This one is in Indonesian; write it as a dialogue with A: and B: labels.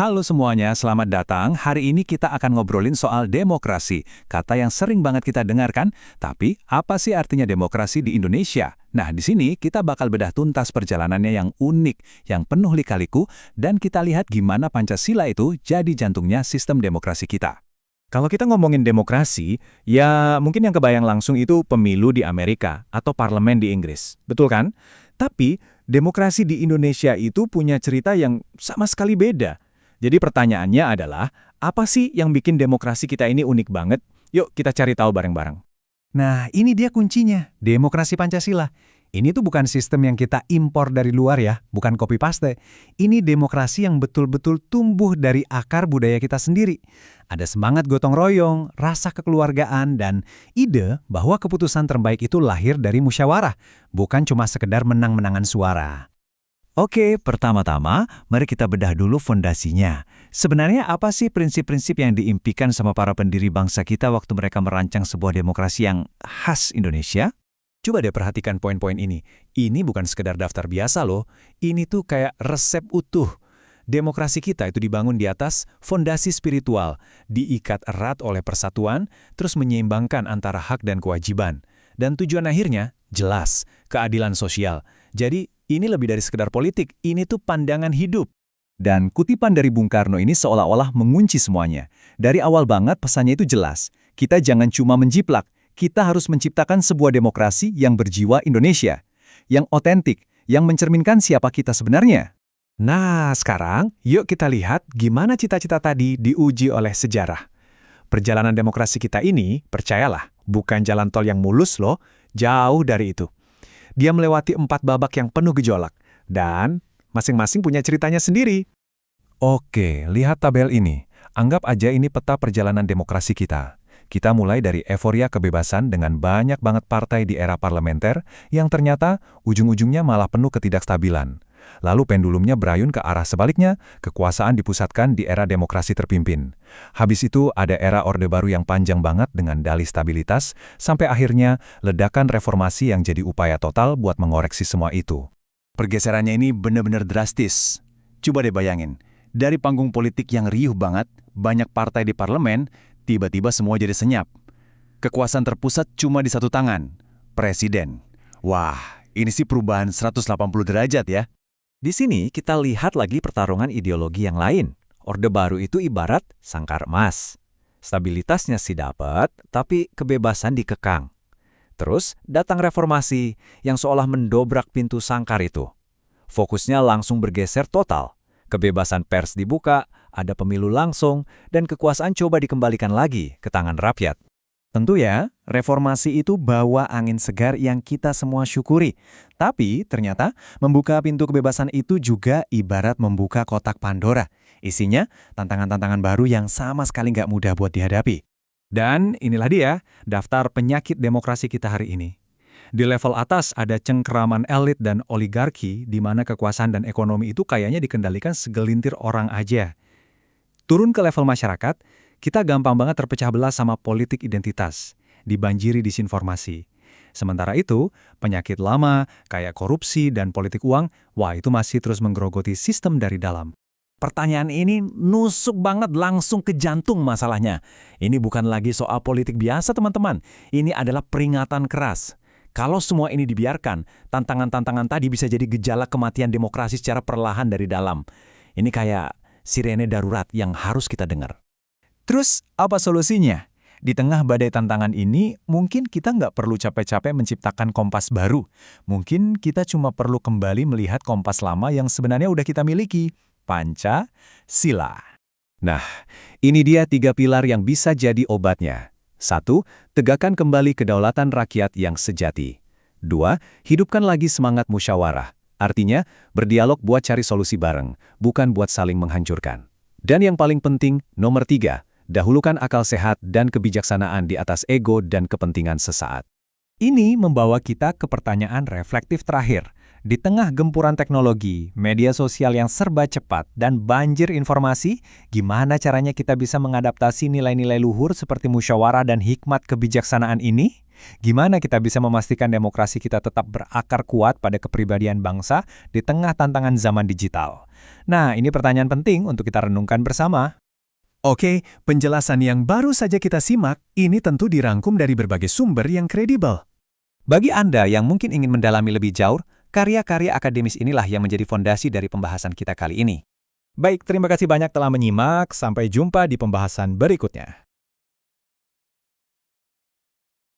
A: Halo semuanya, selamat datang. Hari ini kita akan ngobrolin soal demokrasi. Kata yang sering banget kita dengarkan, tapi apa sih artinya demokrasi di Indonesia? Nah, di sini kita bakal bedah tuntas perjalanannya yang unik, yang penuh lika-liku, dan kita lihat gimana Pancasila itu jadi jantungnya sistem demokrasi kita.
B: Kalau kita ngomongin demokrasi, ya mungkin yang kebayang langsung itu pemilu di Amerika atau parlemen di Inggris. Betul kan? Tapi demokrasi di Indonesia itu punya cerita yang sama sekali beda. Jadi pertanyaannya adalah, apa sih yang bikin demokrasi kita ini unik banget? Yuk kita cari tahu bareng-bareng.
C: Nah, ini dia kuncinya, demokrasi Pancasila. Ini tuh bukan sistem yang kita impor dari luar ya, bukan copy-paste. Ini demokrasi yang betul-betul tumbuh dari akar budaya kita sendiri. Ada semangat gotong royong, rasa kekeluargaan, dan ide bahwa keputusan terbaik itu lahir dari musyawarah, bukan cuma sekedar menang-menangan suara.
A: Oke, pertama-tama, mari kita bedah dulu fondasinya. Sebenarnya apa sih prinsip-prinsip yang diimpikan sama para pendiri bangsa kita waktu mereka merancang sebuah demokrasi yang khas Indonesia? Coba deh perhatikan poin-poin ini. Ini bukan sekedar daftar biasa loh. Ini tuh kayak resep utuh. Demokrasi kita itu dibangun di atas fondasi spiritual, diikat erat oleh persatuan, terus menyeimbangkan antara hak dan kewajiban. Dan tujuan akhirnya jelas, keadilan sosial. Jadi ini lebih dari sekedar politik, ini tuh pandangan hidup. Dan kutipan dari Bung Karno ini seolah-olah mengunci semuanya. Dari awal banget pesannya itu jelas. Kita jangan cuma menjiplak, kita harus menciptakan sebuah demokrasi yang berjiwa Indonesia, yang otentik, yang mencerminkan siapa kita sebenarnya.
C: Nah, sekarang yuk kita lihat gimana cita-cita tadi diuji oleh sejarah. Perjalanan demokrasi kita ini, percayalah, bukan jalan tol yang mulus loh, jauh dari itu. Dia melewati 4 babak yang penuh gejolak, dan masing-masing punya ceritanya sendiri.
A: Oke, lihat tabel ini. Anggap aja ini peta perjalanan demokrasi kita. Kita mulai dari euforia kebebasan dengan banyak banget partai di era parlementer yang ternyata ujung-ujungnya malah penuh ketidakstabilan. Lalu pendulumnya berayun ke arah sebaliknya, kekuasaan dipusatkan di era demokrasi terpimpin. Habis itu ada era Orde Baru yang panjang banget dengan dalih stabilitas, sampai akhirnya ledakan reformasi yang jadi upaya total buat mengoreksi semua itu. Pergeserannya ini benar-benar drastis. Coba deh bayangin, dari panggung politik yang riuh banget, banyak partai di parlemen, tiba-tiba semua jadi senyap. Kekuasaan terpusat cuma di satu tangan, presiden. Wah, ini sih perubahan 180 derajat ya. Di sini kita lihat lagi pertarungan ideologi yang lain. Orde Baru itu ibarat sangkar emas. Stabilitasnya sih dapat, tapi kebebasan dikekang. Terus datang reformasi yang seolah mendobrak pintu sangkar itu. Fokusnya langsung bergeser total. Kebebasan pers dibuka, ada pemilu langsung, dan kekuasaan coba dikembalikan lagi ke tangan rakyat. Tentu ya, reformasi itu bawa angin segar yang kita semua syukuri. Tapi ternyata membuka pintu kebebasan itu juga ibarat membuka kotak Pandora. Isinya tantangan-tantangan baru yang sama sekali nggak mudah buat dihadapi. Dan inilah dia, daftar penyakit demokrasi kita hari ini. Di level atas ada cengkeraman elit dan oligarki di mana kekuasaan dan ekonomi itu kayaknya dikendalikan segelintir orang aja. Turun ke level masyarakat, kita gampang banget terpecah belah sama politik identitas, dibanjiri disinformasi. Sementara itu, penyakit lama kayak korupsi dan politik uang, wah itu masih terus menggerogoti sistem dari dalam. Pertanyaan ini nusuk banget langsung ke jantung masalahnya. Ini bukan lagi soal politik biasa teman-teman, ini adalah peringatan keras. Kalau semua ini dibiarkan, tantangan-tantangan tadi bisa jadi gejala kematian demokrasi secara perlahan dari dalam. Ini kayak sirene darurat yang harus kita dengar. Terus, apa solusinya? Di tengah badai tantangan ini, mungkin kita nggak perlu capek-capek menciptakan kompas baru. Mungkin kita cuma perlu kembali melihat kompas lama yang sebenarnya udah kita miliki, Pancasila. Nah, ini dia 3 pilar yang bisa jadi obatnya. 1. Tegakkan kembali kedaulatan rakyat yang sejati. 2. Hidupkan lagi semangat musyawarah. Artinya, berdialog buat cari solusi bareng, bukan buat saling menghancurkan. Dan yang paling penting, nomor 3. Dahulukan akal sehat dan kebijaksanaan di atas ego dan kepentingan sesaat. Ini membawa kita ke pertanyaan reflektif terakhir. Di tengah gempuran teknologi, media sosial yang serba cepat, dan banjir informasi, gimana caranya kita bisa mengadaptasi nilai-nilai luhur seperti musyawarah dan hikmat kebijaksanaan ini?
C: Gimana kita bisa memastikan demokrasi kita tetap berakar kuat pada kepribadian bangsa di tengah tantangan zaman digital? Nah, ini pertanyaan penting untuk kita renungkan bersama.
B: Oke, penjelasan yang baru saja kita simak ini tentu dirangkum dari berbagai sumber yang kredibel.
C: Bagi Anda yang mungkin ingin mendalami lebih jauh, karya-karya akademis inilah yang menjadi fondasi dari pembahasan kita kali ini.
B: Baik, terima kasih banyak telah menyimak. Sampai jumpa di pembahasan berikutnya.